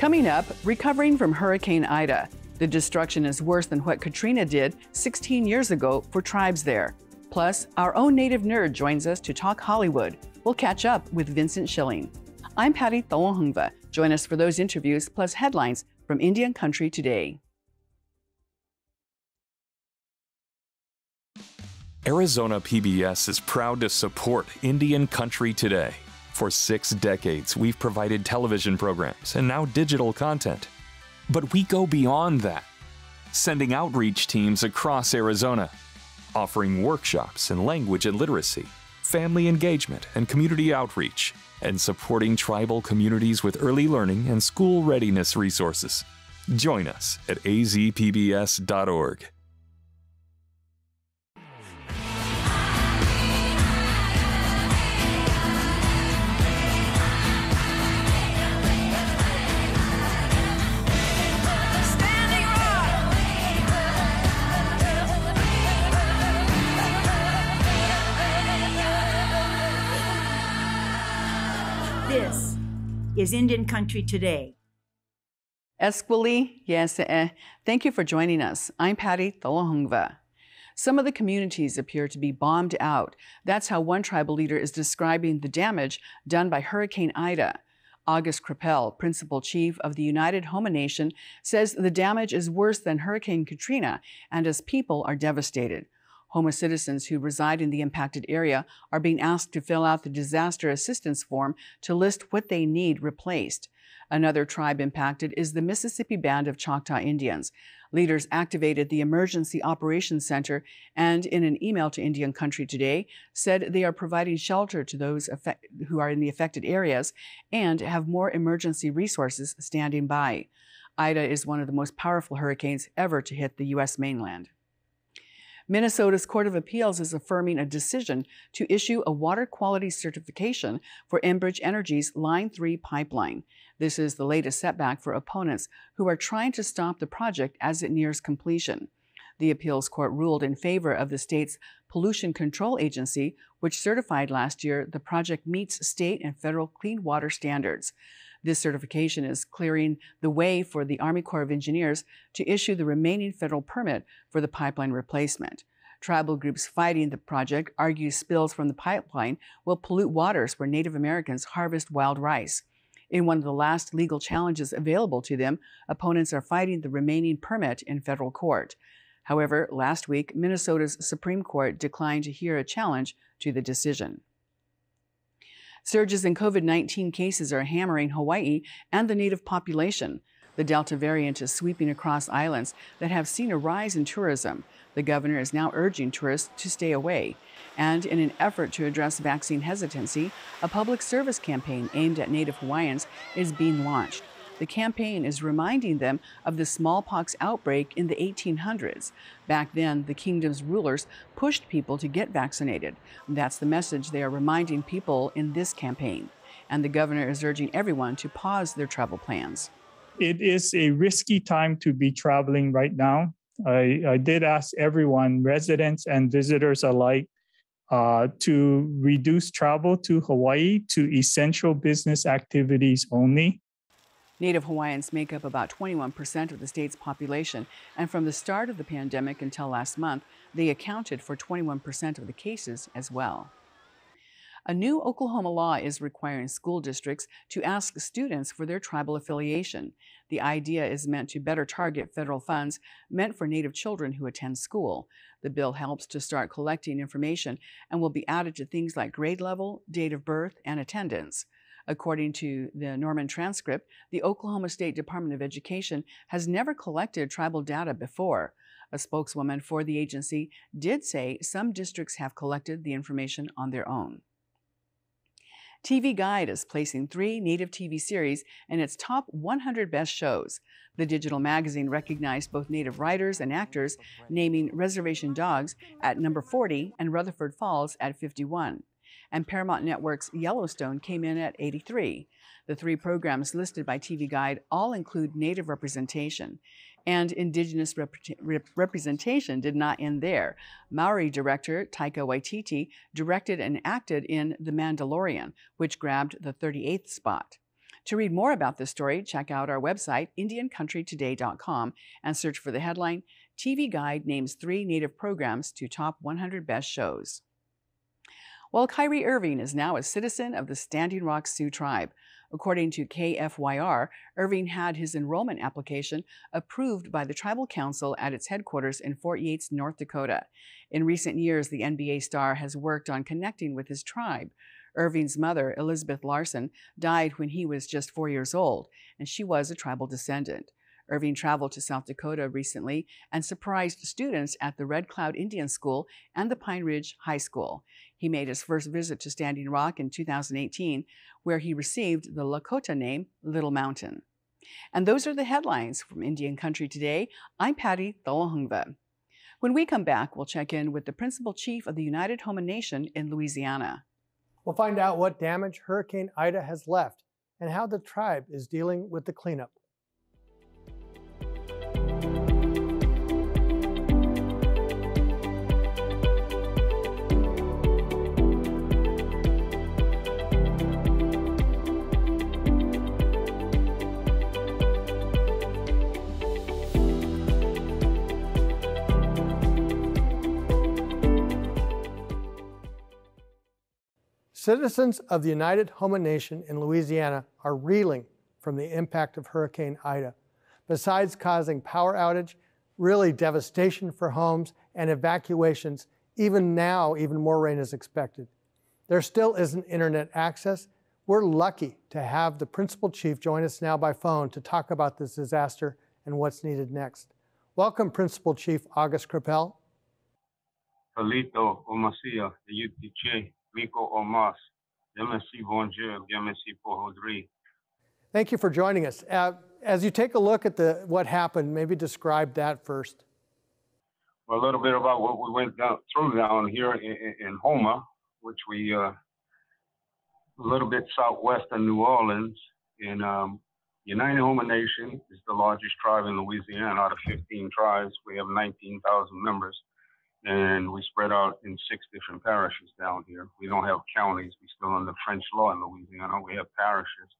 Coming up, recovering from Hurricane Ida. The destruction is worse than what Katrina did 16 years ago for tribes there. Plus, our own native nerd joins us to talk Hollywood. We'll catch up with Vincent Schilling. I'm Patty Thalohungva. Join us for those interviews plus headlines from Indian Country Today. Arizona PBS is proud to support Indian Country Today. For 6 decades, we've provided television programs and now digital content. But we go beyond that, sending outreach teams across Arizona, offering workshops in language and literacy, family engagement and community outreach, and supporting tribal communities with early learning and school readiness resources. Join us at azpbs.org. This is Indian Country Today. Esquili, yes, thank you for joining us. I'm Patty Thalohungva. Some of the communities appear to be bombed out. That's how one tribal leader is describing the damage done by Hurricane Ida. August Crapel, principal chief of the United Homa Nation, says the damage is worse than Hurricane Katrina, and his people are devastated. Homa citizens who reside in the impacted area are being asked to fill out the disaster assistance form to list what they need replaced. Another tribe impacted is the Mississippi Band of Choctaw Indians. Leaders activated the Emergency Operations Center and, in an email to Indian Country Today, said they are providing shelter to those who are in the affected areas and have more emergency resources standing by. Ida is one of the most powerful hurricanes ever to hit the U.S. mainland. Minnesota's Court of Appeals is affirming a decision to issue a water quality certification for Enbridge Energy's Line 3 pipeline. This is the latest setback for opponents who are trying to stop the project as it nears completion. The appeals court ruled in favor of the state's Pollution Control Agency, which certified last year the project meets state and federal clean water standards. This certification is clearing the way for the Army Corps of Engineers to issue the remaining federal permit for the pipeline replacement. Tribal groups fighting the project argue spills from the pipeline will pollute waters where Native Americans harvest wild rice. In one of the last legal challenges available to them, opponents are fighting the remaining permit in federal court. However, last week, Minnesota's Supreme Court declined to hear a challenge to the decision. Surges in COVID-19 cases are hammering Hawaii and the native population. The Delta variant is sweeping across islands that have seen a rise in tourism. The governor is now urging tourists to stay away. And in an effort to address vaccine hesitancy, a public service campaign aimed at Native Hawaiians is being launched. The campaign is reminding them of the smallpox outbreak in the 1800s. Back then, the kingdom's rulers pushed people to get vaccinated. That's the message they are reminding people in this campaign. And the governor is urging everyone to pause their travel plans. It is a risky time to be traveling right now. I did ask everyone, residents and visitors alike, to reduce travel to Hawaii to essential business activities only. Native Hawaiians make up about 21% of the state's population, and from the start of the pandemic until last month, they accounted for 21% of the cases as well. A new Oklahoma law is requiring school districts to ask students for their tribal affiliation. The idea is meant to better target federal funds meant for Native children who attend school. The bill helps to start collecting information and will be added to things like grade level, date of birth, and attendance. According to the Norman transcript, the Oklahoma State Department of Education has never collected tribal data before. A spokeswoman for the agency did say some districts have collected the information on their own. TV Guide is placing 3 Native TV series in its top 100 best shows. The digital magazine recognized both Native writers and actors, naming Reservation Dogs at number 40 and Rutherford Falls at 51. And Paramount Network's Yellowstone came in at 83. The 3 programs listed by TV Guide all include Native representation. And Indigenous representation did not end there. Maori director Taika Waititi directed and acted in The Mandalorian, which grabbed the 38th spot. To read more about this story, check out our website, IndianCountryToday.com, and search for the headline, TV Guide names 3 Native programs to top 100 best shows. Well, Kyrie Irving is now a citizen of the Standing Rock Sioux tribe. According to KFYR, Irving had his enrollment application approved by the tribal council at its headquarters in Fort Yates, North Dakota. In recent years, the NBA star has worked on connecting with his tribe. Irving's mother, Elizabeth Larson, died when he was just 4 years old, and she was a tribal descendant. Irving traveled to South Dakota recently and surprised students at the Red Cloud Indian School and the Pine Ridge High School. He made his first visit to Standing Rock in 2018, where he received the Lakota name Little Mountain. And those are the headlines from Indian Country Today. I'm Patty Thalahungva. When we come back, we'll check in with the Principal Chief of the United Homa Nation in Louisiana. We'll find out what damage Hurricane Ida has left and how the tribe is dealing with the cleanup. Citizens of the United Homa Nation in Louisiana are reeling from the impact of Hurricane Ida. Besides causing power outage, really devastation for homes and evacuations, even now, even more rain is expected. There still isn't internet access. We're lucky to have the Principal Chief join us now by phone to talk about this disaster and what's needed next. Welcome, Principal Chief August Crapel. Palito, Omasia, Yutiche. Thank you for joining us. As you take a look at what happened, maybe describe that first. Well, a little bit about what we went through down here in Homa, which we a little bit southwest of New Orleans. And United Homa Nation is the largest tribe in Louisiana. Out of 15 tribes, we have 19,000 members. And we spread out in 6 different parishes down here. We don't have counties. We're still under French law in Louisiana. We have parishes.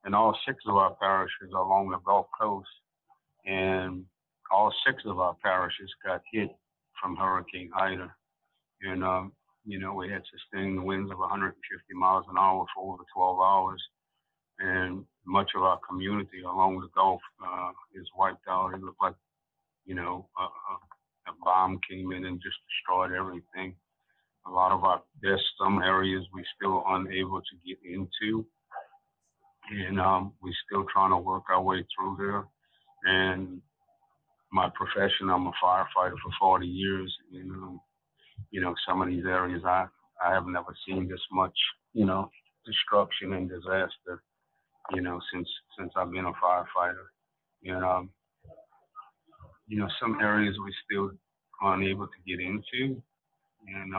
And all 6 of our parishes are along the Gulf Coast. And all 6 of our parishes got hit from Hurricane Ida. And, we had sustained winds of 150 miles an hour for over 12 hours. And much of our community along the Gulf is wiped out. It looked like, a bomb came in and just destroyed everything. A lot of there's some areas we still unable to get into. And we're still trying to work our way through there. And my profession, I'm a firefighter for 40 years. And, some of these areas I have never seen this much, destruction and disaster, since I've been a firefighter. And, some areas we still unable to get into, and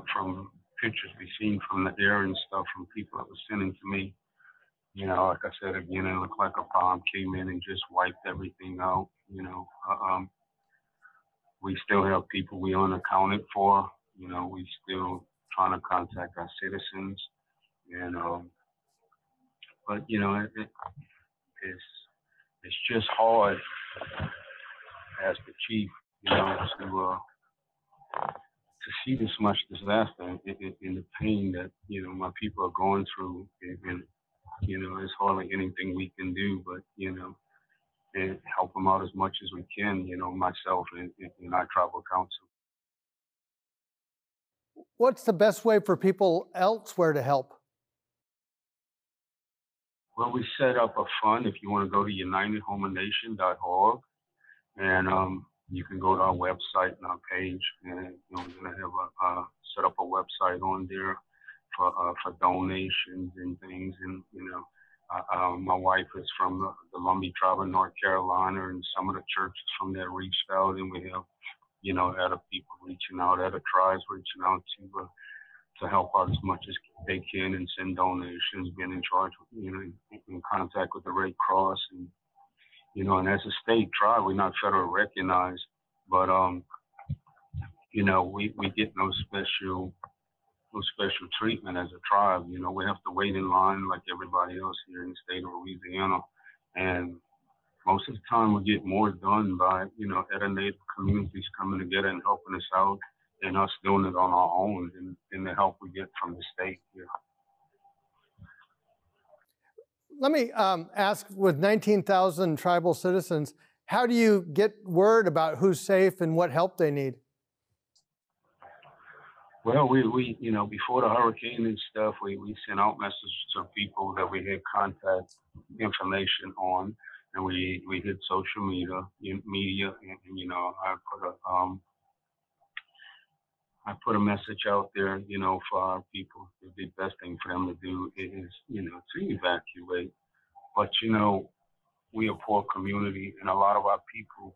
from pictures we've seen from the air and stuff from people that were sending to me, like I said again, it looked like a bomb came in and just wiped everything out. We still have people we unaccounted for. We still trying to contact our citizens, and but it's just hard as the chief, to see this much disaster and the pain that, my people are going through. And there's hardly anything we can do, but, and help them out as much as we can, myself and our tribal council. What's the best way for people elsewhere to help? Well, we set up a fund. If you want to go to unitedhomanation.org, and you can go to our website and our page, and we're going to have set up a website on there for donations and things. And my wife is from the Lumbee tribe of North Carolina, and some of the churches from there reached out, and we have other people reaching out, other tribes reaching out to help out as much as they can and send donations, being in charge, in contact with the Red Cross. And, and as a state tribe, we're not federally recognized, but, we get no special, no special treatment as a tribe. You know, we have to wait in line like everybody else here in the state of Louisiana. And most of the time we get more done by, you know, other Native communities coming together and helping us out and us doing it on our own and the help we get from the state here. Let me ask, with 19,000 tribal citizens, how do you get word about who's safe and what help they need? Well, we you know, before the hurricane and stuff, we sent out messages to people that we had contact information on, and we did social media, and you know, I put a message out there, you know, for our people. The best thing for them to do is, you know, to evacuate. But you know, we a poor community, and a lot of our people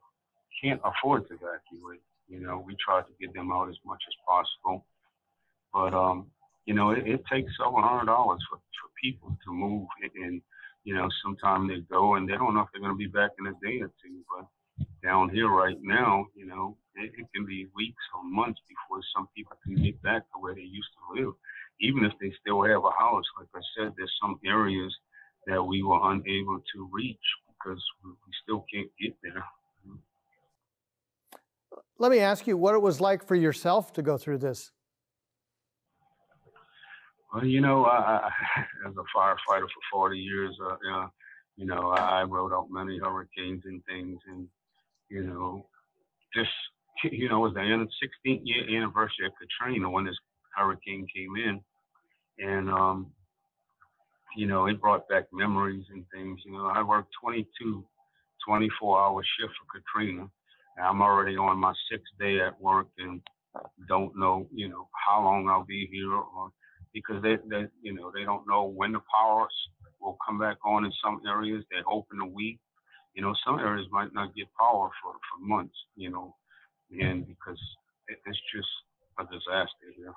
can't afford to evacuate. You know, we try to get them out as much as possible. But, you know, it takes several $100 for people to move. And, you know, sometimes they go and they don't know if they're going to be back in a day or two. But down here right now, you know, it can be weeks or months before some people can get back to where they used to live. Even if they still have a house, like I said, there's some areas that we were unable to reach because we still can't get there. Let me ask you what it was like for yourself to go through this. Well, you know, I as a firefighter for 40 years, you know, I rode out many hurricanes and things, and you know, just you know, it was the 16th year anniversary of Katrina when this hurricane came in, and you know, it brought back memories and things. You know, I worked 24-hour shift for Katrina, and I'm already on my 6th day at work, and don't know, you know, how long I'll be here, or because they you know, they don't know when the power will come back on in some areas. They hope in a week. You know, some areas might not get power for months, you know, and because it's just a disaster here.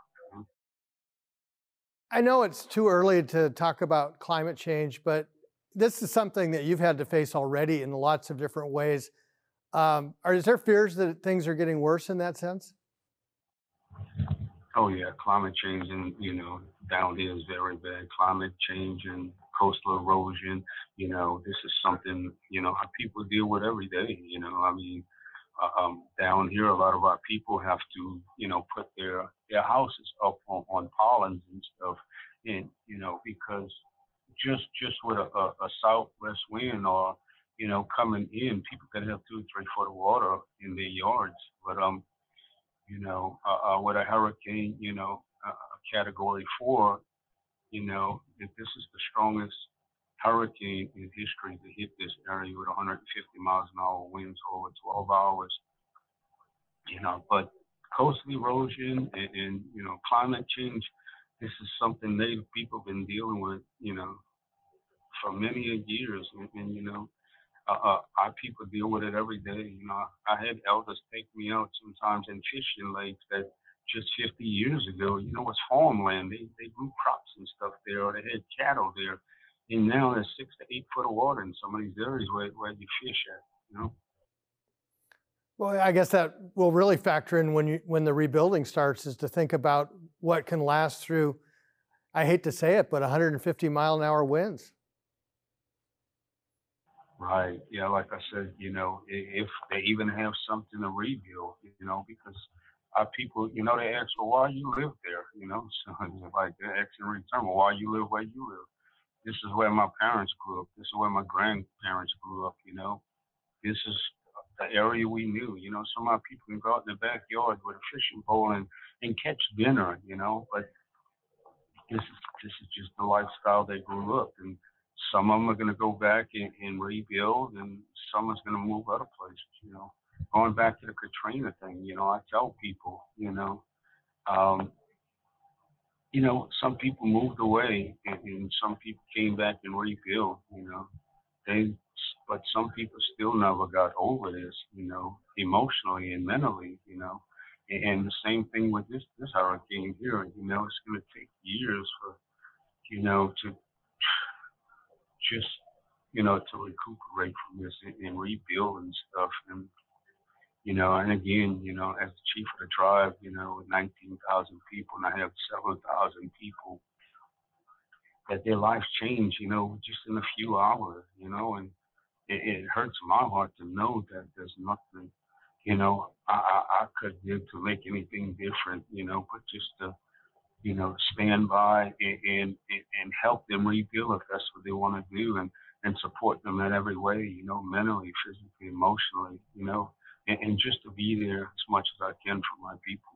I know it's too early to talk about climate change, but this is something that you've had to face already in lots of different ways. Is there fears that things are getting worse in that sense? Oh yeah, climate change and, you know, down here is very bad. Climate change and coastal erosion, you know, this is something, you know, our people deal with every day. You know, I mean, down here, a lot of our people have to, you know, put their houses up on pollards and stuff, and you know, because just with a southwest wind or, you know, coming in, people could have 2 or 3 foot of water in their yards. But you know, with a hurricane, you know, category 4, you know, if this is the strongest hurricane in history to hit this area with 150 miles an hour winds over 12 hours, you know, but coastal erosion and you know, climate change, this is something Native people have been dealing with, you know, for many years. And you know, our people deal with it every day. You know, I had elders take me out sometimes in fishing lakes that just 50 years ago, you know, was farmland. They grew crops and stuff there, or they had cattle there. And now there's 6 to 8 foot of water in some of these areas where you fish at, you know. Well, I guess that will really factor in when the rebuilding starts, is to think about what can last through, I hate to say it, but 150-mile-an-hour winds. Right. Yeah, like I said, you know, if they even have something to rebuild, you know, because our people, you know, they ask, well, why you live there, you know? So it's like they're asking in return, well, why you live where you live? This is where my parents grew up. This is where my grandparents grew up, you know? This is the area we knew, you know? Some of our people can go out in the backyard with a fishing pole and catch dinner, you know? But this is just the lifestyle they grew up in. Some of them are going to go back and rebuild, and some is going to move other places, you know. Going back to the Katrina thing, you know, I tell people, you know, some people moved away and some people came back and rebuilt, you know. But some people still never got over this, you know, emotionally and mentally, you know. And the same thing with this hurricane here, you know, it's going to take years for, you know, to just, you know, to recuperate from this and rebuild and stuff. And And again, as the chief of the tribe, with 19,000 people, and I have 7,000 people, that their lives change, just in a few hours, and it hurts my heart to know that there's nothing, I could do to make anything different, but just to, stand by and help them rebuild if that's what they want to do, and support them in every way, mentally, physically, emotionally, and just to be there as much as I can for my people.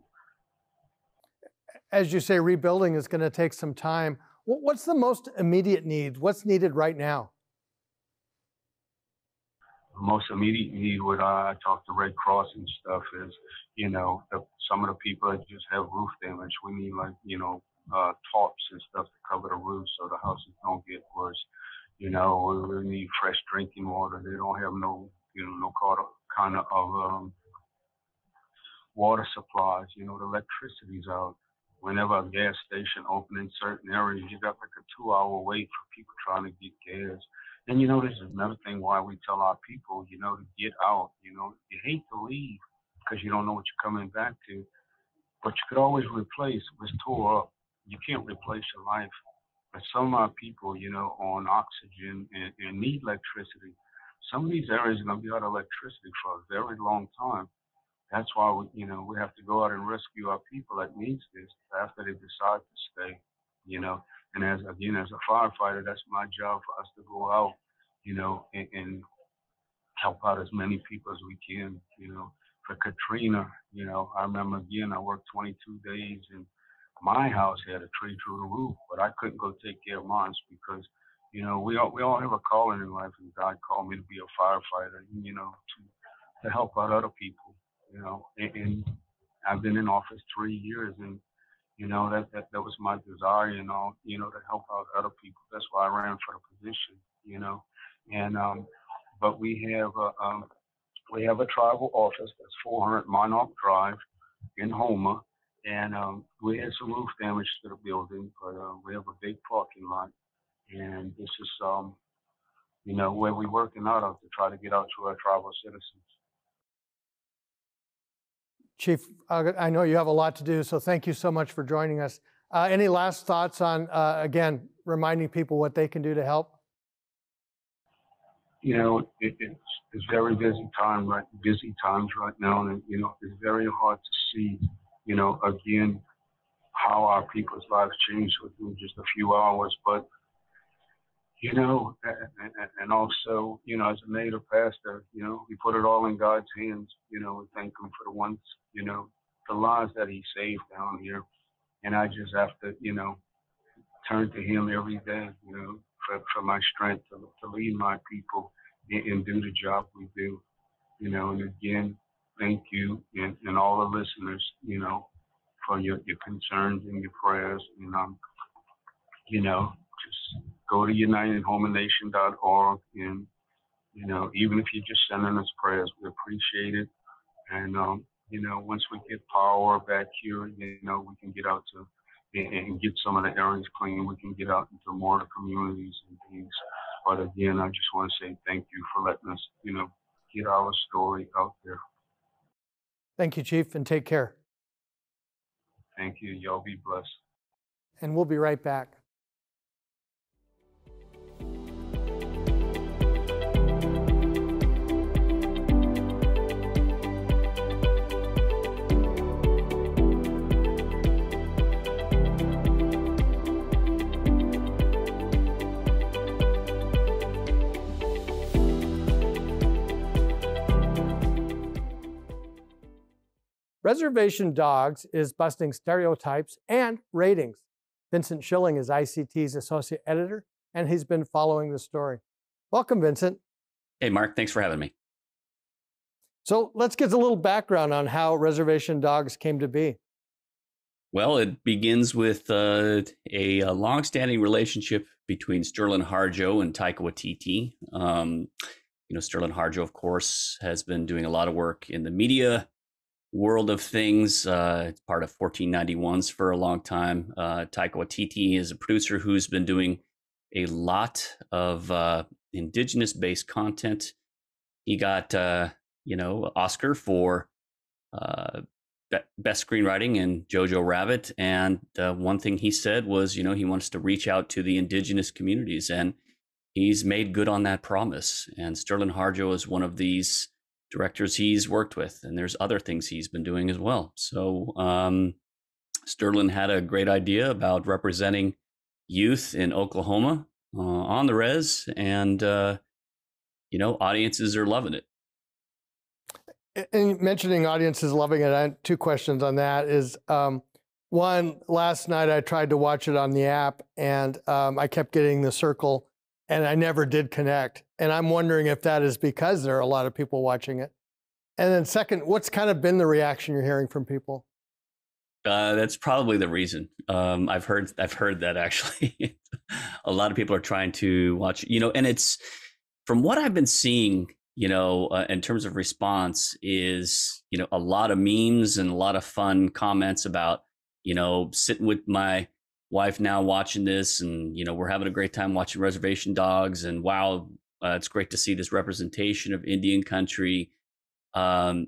As you say, rebuilding is going to take some time. What's the most immediate need? What's needed right now? The most immediate need, what I talk to Red Cross and stuff, is, some of the people that just have roof damage. We need, like, tarps and stuff to cover the roof so the houses don't get worse. We need fresh drinking water. They don't have no kind of water supplies. The electricity's out. Whenever a gas station opens in certain areas, you got like a 2-hour wait for people trying to get gas. And this is another thing why we tell our people, to get out. You hate to leave because you don't know what you're coming back to, but you could always replace what's tore up. You can't replace your life. But some of our people, on oxygen and need electricity. Some of these areas are going to be out of electricity for a very long time. That's why we have to go out and rescue our people that needs this after they decide to stay, And as a firefighter, that's my job, for us to go out, and help out as many people as we can, For Katrina, I remember I worked 22 days and my house had a tree through the roof, but I couldn't go take care of mine because, we all have a calling in life, and God called me to be a firefighter, to help out other people, and I've been in office 3 years, and that was my desire, to help out other people. That's why I ran for the position, and but we have a tribal office that's 400 Monarch Drive in Houma, and we had some roof damage to the building, but we have a big parking lot, and this is where we're working out of to try to get out to our tribal citizens. Chief, I know you have a lot to do, so thank you so much for joining us. Any last thoughts on, again, reminding people what they can do to help? It's very busy times right now, and it's very hard to see, again, how our people's lives change within just a few hours. But and also, as a native pastor, we put it all in God's hands. We thank Him for the ones, the lives that He saved down here, and I just have to, turn to Him every day, for my strength to lead my people and do the job we do, and again, thank you and all the listeners, for your concerns and your prayers, and just go to unitedhomanation.org, and even if you're just sending us prayers, we appreciate it. And once we get power back here, we can get out to and get some of the areas clean. We can get out into more of the communities and things. But again, I just want to say thank you for letting us, get our story out there. Thank you, Chief, and take care. Thank you. Y'all be blessed. And we'll be right back. Reservation Dogs is busting stereotypes and ratings. Vincent Schilling is ICT's associate editor, and he's been following the story. Welcome, Vincent. Hey, Mark. Thanks for having me. So let's get a little background on how Reservation Dogs came to be. Well, it begins with a long-standing relationship between Sterling Harjo and Taika Waititi. Sterling Harjo, of course, has been doing a lot of work in the media world of things. It's part of 1491s for a long time. Taika Waititi is a producer who's been doing a lot of indigenous-based content. He got Oscar for best screenwriting in Jojo Rabbit. And one thing he said was, he wants to reach out to the indigenous communities, and he's made good on that promise. And Sterling Harjo is one of these directors he's worked with, and there's other things he's been doing as well. So Sterling had a great idea about representing youth in Oklahoma on the res, and audiences are loving it. And mentioning audiences loving it, I have two questions on that. Is one, last night I tried to watch it on the app, and I kept getting the circle, and I never did connect. And I'm wondering if that is because there are a lot of people watching it. And then second, what's kind of been the reaction you're hearing from people? That's probably the reason. I've heard that actually. A lot of people are trying to watch, and it's, from what I've been seeing, in terms of response, is, a lot of memes and a lot of fun comments about, sitting with my wife now watching this, and, we're having a great time watching Reservation Dogs, and wow, it's great to see this representation of Indian country. I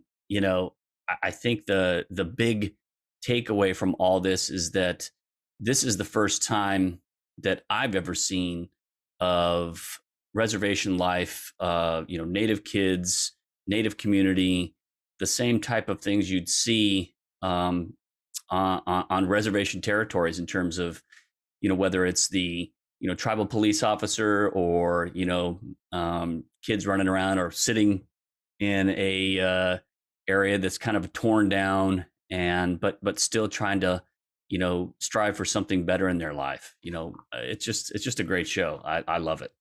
think the big takeaway from all this is that this is the first time that I've ever seen of reservation life, Native kids, Native community, the same type of things you'd see on reservation territories, in terms of, whether it's the, tribal police officer, or, kids running around or sitting in a area that's kind of torn down, and but still trying to, strive for something better in their life. It's just a great show. I love it.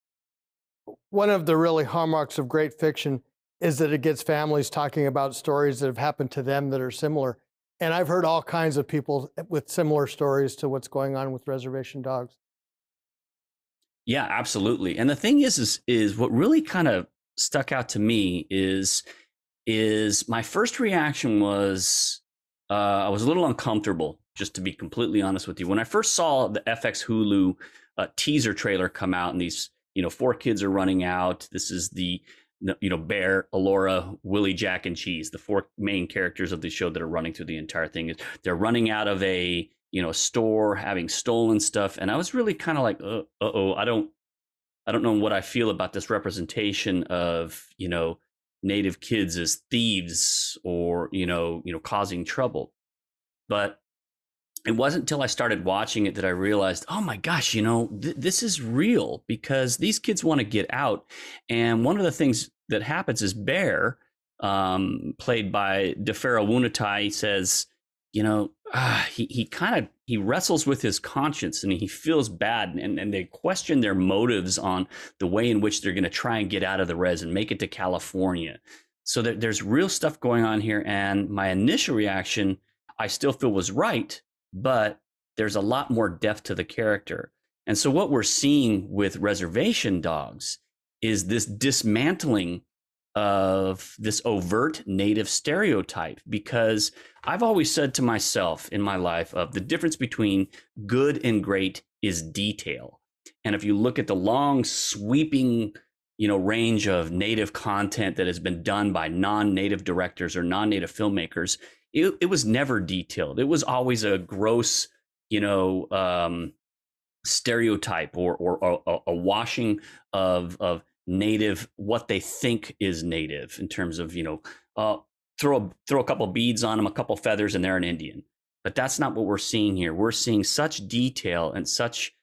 One of the really hallmarks of great fiction is that it gets families talking about stories that have happened to them that are similar. And I've heard all kinds of people with similar stories to what's going on with Reservation Dogs. Yeah, absolutely. And the thing is what really kind of stuck out to me is my first reaction was, I was a little uncomfortable, just to be completely honest with you. When I first saw the FX Hulu teaser trailer come out, and these, 4 kids are running out. This is the, Bear, Alora, Willie, Jack, and Cheese, the 4 main characters of the show that are running through the entire thing. They're running out of a, store, having stolen stuff. And I was really kind of like, I don't know what I feel about this representation of, Native kids as thieves, or, causing trouble. But it wasn't until I started watching it that I realized, oh my gosh, this is real, because these kids want to get out. And one of the things that happens is Bear, played by DeFaro Wunatai, says, he wrestles with his conscience, and he feels bad, and they question their motives on the way in which they're going to try and get out of the res and make it to California. So there's real stuff going on here. And my initial reaction, I still feel, was right, but there's a lot more depth to the character. And so what we're seeing with Reservation Dogs is this dismantling of this overt Native stereotype, because I've always said to myself in my life, of the difference between good and great is detail. And if you look at the long sweeping, range of Native content that has been done by non-Native directors or non-Native filmmakers, it was never detailed. It was always a gross, stereotype, or a washing of Native, what they think is Native, in terms of, throw a couple beads on them, a couple feathers, and they're an Indian. But that's not what we're seeing here. We're seeing such detail and such,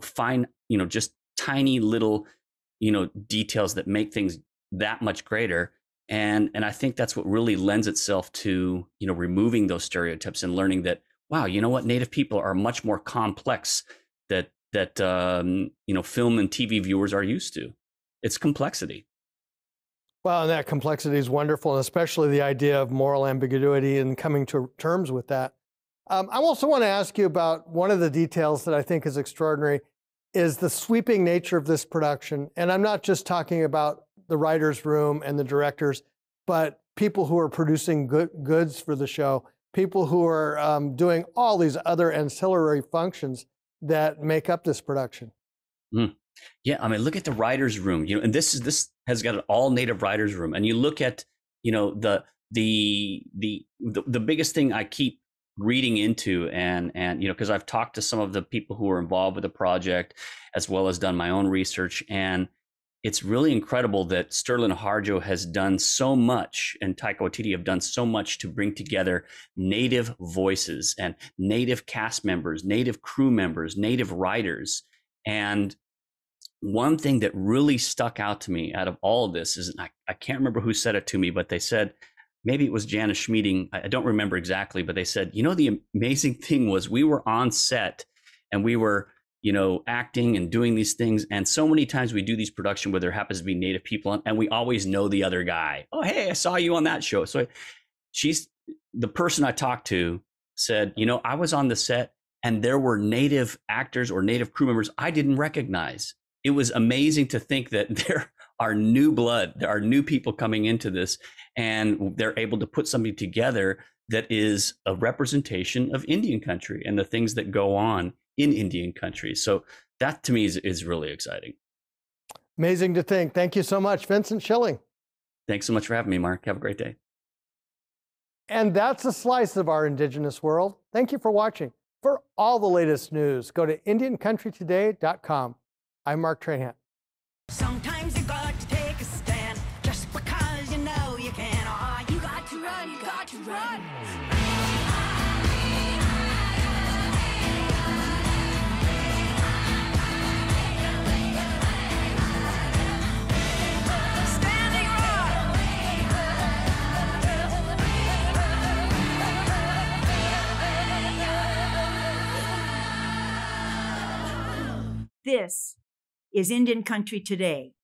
fine, just tiny little, details that make things that much greater. And I think that's what really lends itself to, removing those stereotypes and learning that, wow, Native people are much more complex that film and TV viewers are used to. It's complexity. Well, and that complexity is wonderful, and especially the idea of moral ambiguity and coming to terms with that. I also want to ask you about one of the details that I think is extraordinary, is the sweeping nature of this production. And I'm not just talking about the writer's room and the directors, but people who are producing goods for the show, people who are doing all these other ancillary functions that make up this production. Mm. Yeah, I mean, look at the writer's room, and this has got an all Native writer's room. And you look at, you know, the biggest thing I keep reading into, and you know, because I've talked to some of the people who are involved with the project, as well as done my own research, and it's really incredible that Sterling Harjo has done so much, and Taika Waititi have done so much to bring together Native voices and Native cast members, Native crew members, Native writers. And one thing that really stuck out to me out of all of this is, I can't remember who said it to me, but they said, maybe it was Janice Schmieding, I don't remember exactly, but they said, you know, the amazing thing was we were on set and we were, you know, acting and doing these things. And so many times we do these production where there happens to be Native people and we always know the other guy. Oh, hey, I saw you on that show. So the person I talked to said, you know, I was on the set and there were Native actors or Native crew members I didn't recognize. It was amazing to think that there are new blood, there are new people coming into this, and they're able to put something together that is a representation of Indian country and the things that go on in Indian country. So that to me is really exciting. Amazing to think. Thank you so much, Vincent Schilling. Thanks so much for having me, Mark. Have a great day. And that's a slice of our Indigenous world. Thank you for watching. For all the latest news, go to IndianCountryToday.com. I'm Mark Trahan. Sometimes you got to take a stand just because you know you can. Oh, you got to run, you got to run. Standing Rock. This is Indian Country Today.